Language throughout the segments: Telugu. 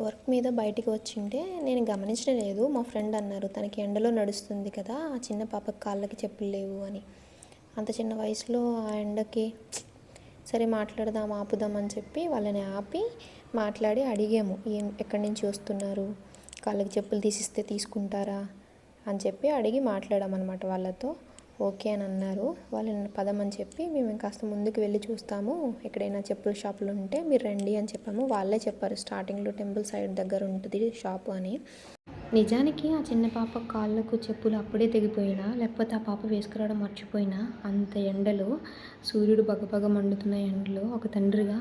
వర్క్ మీద బయటికి వచ్చింటే నేను గమనించడం లేదు. మా ఫ్రెండ్ అన్నారు తనకి ఎండలో నడుస్తుంది కదా, ఆ చిన్న పాపకి కాళ్ళకి చెప్పులు లేవు అని. అంత చిన్న వయసులో ఆ ఎండకి సరే మాట్లాడదాం ఆపుదాం అని చెప్పి వాళ్ళని ఆపి మాట్లాడి అడిగాము, ఎక్కడి నుంచి వస్తున్నారు, కాళ్ళకి చెప్పులు తీసిస్తే తీసుకుంటారా అని చెప్పి అడిగి మాట్లాడామన్నమాట వాళ్ళతో. ఓకే అని అన్నారు. వాళ్ళని పదమని చెప్పి మేము కాస్త ముందుకు వెళ్ళి చూస్తాము, ఎక్కడైనా చెప్పుల షాపులు ఉంటే మీరు రండి అని చెప్పాము. వాళ్ళే చెప్పారు స్టార్టింగ్లో టెంపుల్ సైడ్ దగ్గర ఉంటుంది షాపు అని. నిజానికి ఆ చిన్న పాప కాళ్ళకు చెప్పులు అప్పుడే తెగిపోయినా, లేకపోతే ఆ పాప వేసుకురావడం మర్చిపోయినా, అంత ఎండలో సూర్యుడు బగబగ మండుతున్న ఎండలో ఒక తండ్రిగా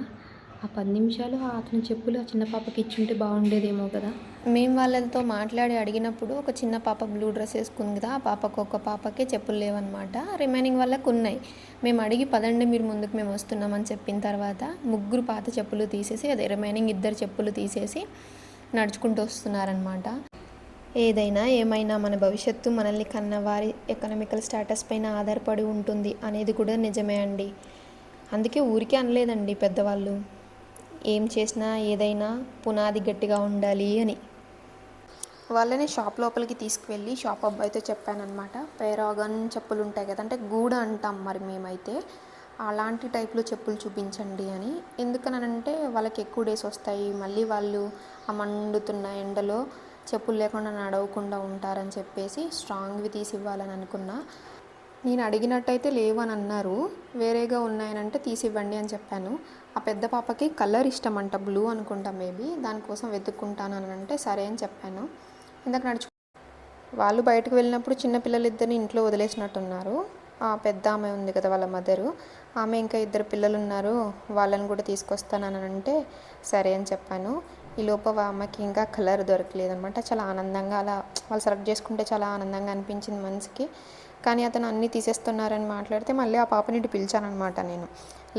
ఆ 10 నిమిషాలు అతని చెప్పులు ఆ చిన్న పాపకి ఇచ్చుంటే బాగుండేదేమో కదా. మేము వాళ్ళతో మాట్లాడి అడిగినప్పుడు ఒక చిన్న పాప బ్లూ డ్రెస్ వేసుకుంది కదా, ఆ పాపకు ఒక పాపకే చెప్పులు లేవన్నమాట. రిమైనింగ్ వాళ్ళకు ఉన్నాయి. మేము అడిగి పదండి మీరు ముందుకు మేము వస్తున్నామని చెప్పిన తర్వాత ముగ్గురు పాత చెప్పులు తీసేసి, అదే రిమైనింగ్ 2 చెప్పులు తీసేసి నడుచుకుంటూ వస్తున్నారనమాట. ఏదైనా ఏమైనా మన భవిష్యత్తు మనల్ని కన్నవారి ఎకనామికల్ స్టేటస్ పైన ఆధారపడి ఉంటుంది అనేది కూడా నిజమే అండి. అందుకే ఊరికే అనలేదండి పెద్దవాళ్ళు, ఏం చేసినా ఏదైనా పునాది గట్టిగా ఉండాలి అని. వాళ్ళని షాప్ లోపలికి తీసుకువెళ్ళి షాప్ అబ్బాయితో చెప్పానమాట. పేరాగన్ చెప్పులు ఉంటాయి కదా, అంటే గూడ అంటాం మరి మేమైతే, అలాంటి టైప్లో చెప్పులు చూపించండి అని. ఎందుకనంటే వాళ్ళకి ఎక్కువ డేస్ వస్తాయి, మళ్ళీ వాళ్ళు ఆ మండుతున్న ఎండలో చెప్పులు లేకుండా నడవకుండా ఉంటారని చెప్పేసి స్ట్రాంగ్వి తీసి ఇవ్వాలని అనుకున్నా. నేను అడిగినట్టయితే లేవని అన్నారు, వేరేగా ఉన్నాయనంటే తీసివ్వండి అని చెప్పాను. ఆ పెద్ద పాపకి కలర్ ఇష్టం అంట, బ్లూ అనుకుంటా మేబీ, దానికోసం వెతుక్కుంటాను అని అంటే సరే అని చెప్పాను. ఇందాక వాళ్ళు బయటకు వెళ్ళినప్పుడు చిన్నపిల్లలు ఇద్దరిని ఇంట్లో వదిలేసినట్టున్నారు. ఆ పెద్ద ఆమె ఉంది కదా వాళ్ళ మదరు, ఆమె ఇంకా 2 పిల్లలు ఉన్నారు, వాళ్ళని కూడా తీసుకొస్తానని అంటే సరే అని చెప్పాను. ఈ లోపు ఆమెకి ఇంకా కలర్ దొరకలేదనమాట. చాలా ఆనందంగా అలా వాళ్ళు సెలెక్ట్ చేసుకుంటే చాలా ఆనందంగా అనిపించింది మనసుకి. కానీ అతను అన్నీ తీసేస్తున్నారని మాట్లాడితే మళ్ళీ ఆ పాపని ఇటు పిలిచానమాట నేను.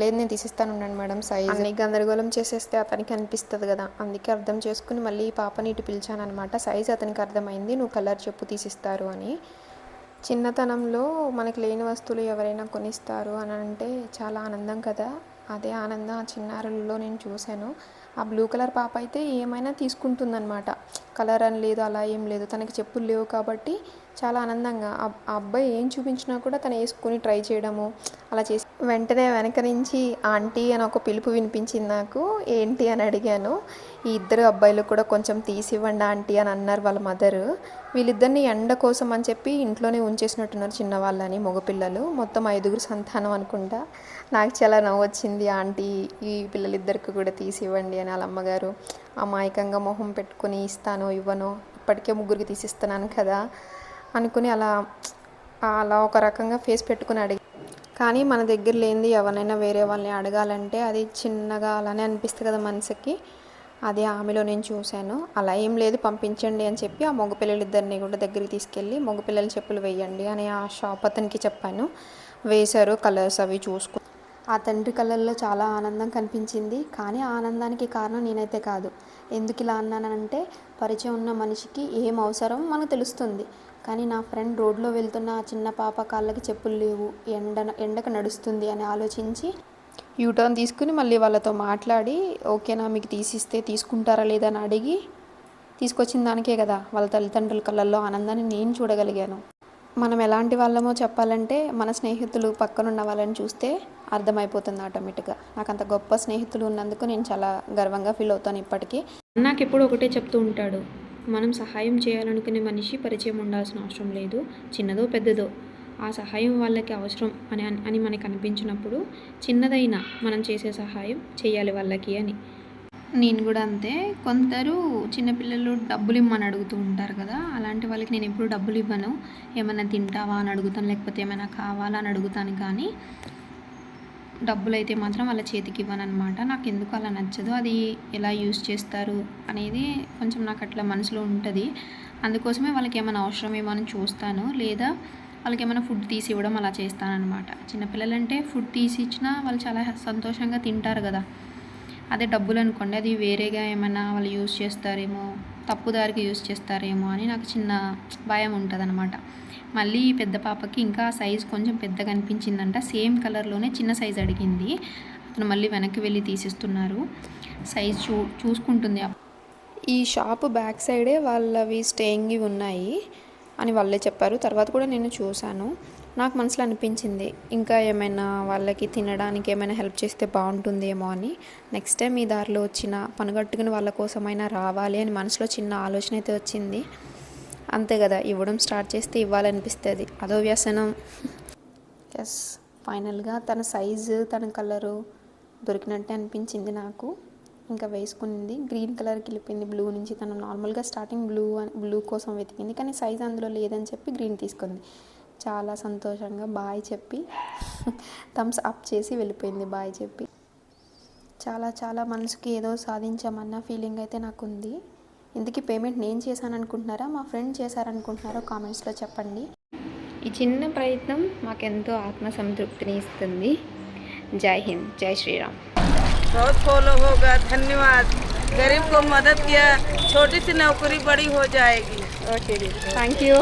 లేదు నేను తీసిస్తాను ఉండండి మేడం, సైజ్ అన్ని గందరగోళం చేసేస్తే అతనికి అనిపిస్తుంది కదా, అందుకే అర్థం చేసుకుని మళ్ళీ ఈ పాపని ఇటు పిలిచానమాట. సైజ్ అతనికి అర్థమైంది, నువ్వు కలర్ చెప్పు తీసిస్తారు అని. చిన్నతనంలో మనకి లేని వస్తువులు ఎవరైనా కొనిస్తారు అని అంటే చాలా ఆనందం కదా. అదే ఆనందం ఆ చిన్నారులలో నేను చూశాను. ఆ బ్లూ కలర్ పాప అయితే ఏమైనా తీసుకుంటుందన్నమాట, కలర్ అని లేదు అలా ఏం లేదు, తనకి చెప్పులు లేవు కాబట్టి చాలా ఆనందంగా ఆ అబ్బాయి ఏం చూపించినా కూడా తను వేసుకొని ట్రై చేయడము అలా చేసి, వెంటనే వెనక నుంచి ఆంటీ అని ఒక పిలుపు వినిపించింది నాకు. ఏంటి అని అడిగాను. ఈ 2 అబ్బాయిలు కూడా కొంచెం తీసివ్వండి ఆంటీ అని అన్నారు వాళ్ళ మదరు. వీళ్ళిద్దరిని ఎండ కోసం అని చెప్పి ఇంట్లోనే ఉంచేసినట్టున్నారు చిన్నవాళ్ళని, మగపిల్లలు మొత్తం 5గురు సంతానం అనుకుంటా. నాకు చాలా నవ్వు వచ్చింది. ఆంటీ ఈ పిల్లలిద్దరికి కూడా తీసివ్వండి అని వాళ్ళ అమ్మగారు అమాయకంగా మొహం పెట్టుకుని ఇస్తానో ఇవ్వనో, ఇప్పటికే 3కి తీసిస్తున్నాను కదా అనుకుని అలా అలా ఒక రకంగా ఫేస్ పెట్టుకుని అడిగి, కానీ మన దగ్గర లేనిది ఎవరైనా వేరే వాళ్ళని అడగాలంటే అది చిన్నగా అలానే అనిపిస్తుంది కదా మనసుకి. అదే ఆమెలో నేను చూశాను. అలా ఏం లేదు పంపించండి అని చెప్పి ఆ మగపిల్లలిద్దరిని కూడా దగ్గరికి తీసుకెళ్ళి మగపిల్లల చెప్పులు వేయండి అని ఆ షాప్ అతనికి చెప్పాను. వేశారు, కలర్స్ అవి చూసుకు. ఆ తండ్రి కళ్ళల్లో చాలా ఆనందం కనిపించింది. కానీ ఆ ఆనందానికి కారణం నేనైతే కాదు. ఎందుకు ఇలా అన్నానంటే, పరిచయం ఉన్న మనిషికి ఏం అవసరం మనకు తెలుస్తుంది. కానీ నా ఫ్రెండ్ రోడ్లో వెళ్తున్న ఆ చిన్న పాప కాళ్ళకి చెప్పులు లేవు, ఎండకు నడుస్తుంది అని ఆలోచించి యూటర్న్ తీసుకుని మళ్ళీ వాళ్ళతో మాట్లాడి ఓకేనా మీకు తీసిస్తే తీసుకుంటారా లేదా అని అడిగి తీసుకొచ్చిన దానికే కదా వాళ్ళ తల్లిదండ్రుల కళ్ళల్లో ఆనందాన్ని నేను చూడగలిగాను. మనం ఎలాంటి వాళ్ళమో చెప్పాలంటే మన స్నేహితులు పక్కనున్న వాళ్ళని చూస్తే అర్థమైపోతుంది ఆటోమేటిక్గా. నాకు అంత గొప్ప స్నేహితులు ఉన్నందుకు నేను చాలా గర్వంగా ఫీల్ అవుతాను ఇప్పటికీ. నాకు ఎప్పుడు ఒకటే చెప్తూ ఉంటాడు, మనం సహాయం చేయాలనుకునే మనిషి పరిచయం ఉండాల్సిన అవసరం లేదు, చిన్నదో పెద్దదో ఆ సహాయం వాళ్ళకి అవసరం అని మనకు అనిపించినప్పుడు చిన్నదైనా మనం చేసే సహాయం చేయాలి వాళ్ళకి అని. నేను కూడా అంతే. కొందరు చిన్నపిల్లలు డబ్బులు ఇమ్మని అడుగుతూ ఉంటారు కదా, అలాంటి వాళ్ళకి నేను ఎప్పుడు డబ్బులు ఇవ్వను. ఏమైనా తింటావా అని అడుగుతాను, లేకపోతే ఏమైనా కావాలా అని అడుగుతాను, కానీ డబ్బులు అయితే మాత్రం వాళ్ళ చేతికి ఇవ్వను అనమాట. నాకు ఎందుకు అలా నచ్చదు. అది ఎలా యూజ్ చేస్తారు అనేది కొంచెం నాకు అట్లా మనసులో ఉంటుంది. అందుకోసమే వాళ్ళకి ఏమైనా అవసరమేమో అని చూస్తాను, లేదా వాళ్ళకి ఏమైనా ఫుడ్ తీసి ఇవ్వడం అలా చేస్తానన్నమాట. చిన్నపిల్లలంటే ఫుడ్ తీసి ఇచ్చినా వాళ్ళు చాలా సంతోషంగా తింటారు కదా. అదే డబ్బులు అనుకోండి, అది వేరేగా ఏమైనా వాళ్ళు యూజ్ చేస్తారేమో, తప్పుదారికి యూజ్ చేస్తారేమో అని నాకు చిన్న భయం ఉంటుంది అనమాట. మళ్ళీ పెద్ద పాపకి ఇంకా సైజ్ కొంచెం పెద్దగా అనిపించిందంట, సేమ్ కలర్లోనే చిన్న సైజ్ అడిగింది. అతను మళ్ళీ వెనక్కి వెళ్ళి తీసిస్తున్నారు. సైజ్ చూసుకుంటుంది. ఈ షాప్ బ్యాక్ సైడే వాళ్ళవి స్టేయింగ్వి ఉన్నాయి అని వాళ్ళే చెప్పారు. తర్వాత కూడా నేను చూశాను. నాకు మనసులో అనిపించింది ఇంకా ఏమైనా వాళ్ళకి తినడానికి ఏమైనా హెల్ప్ చేస్తే బాగుంటుందేమో అని. నెక్స్ట్ టైం ఈ దారిలో వచ్చిన పనిగట్టుకుని వాళ్ళ కోసమైనా రావాలి అని మనసులో చిన్న ఆలోచన అయితే వచ్చింది. అంతే కదా, ఇవ్వడం స్టార్ట్ చేస్తే ఇవ్వాలనిపిస్తుంది, అదో వ్యసనం. ఎస్, ఫైనల్గా తన సైజు తన కలరు దొరికినట్టే అనిపించింది నాకు. ఇంకా వేసుకునింది, గ్రీన్ కలర్కి వెళ్ళిపోయింది బ్లూ నుంచి. తను నార్మల్గా స్టార్టింగ్ బ్లూ కోసం వెతికింది, కానీ సైజ్ అందులో లేదని చెప్పి గ్రీన్ తీసుకుంది. చాలా సంతోషంగా బాయ్ చెప్పి థమ్స్ అప్ చేసి వెళ్ళిపోయింది బాయ్ చెప్పి. చాలా చాలా మనసుకి ఏదో సాధించామన్న ఫీలింగ్ అయితే నాకు ఉంది. ఇందుకీ పేమెంట్ నేను చేశాను అనుకుంటున్నారా, మా ఫ్రెండ్ చేశారనుకుంటున్నారో కామెంట్స్లో చెప్పండి. ఈ చిన్న ప్రయత్నం మాకెంతో ఆత్మసంతృప్తిని ఇస్తుంది. జై హింద్, జై శ్రీరామ్. बहुत फॉलो होगा, धन्यवाद। गरीब को मदद किया, छोटी सी नौकरी बड़ी हो जाएगी। Okay, thank you.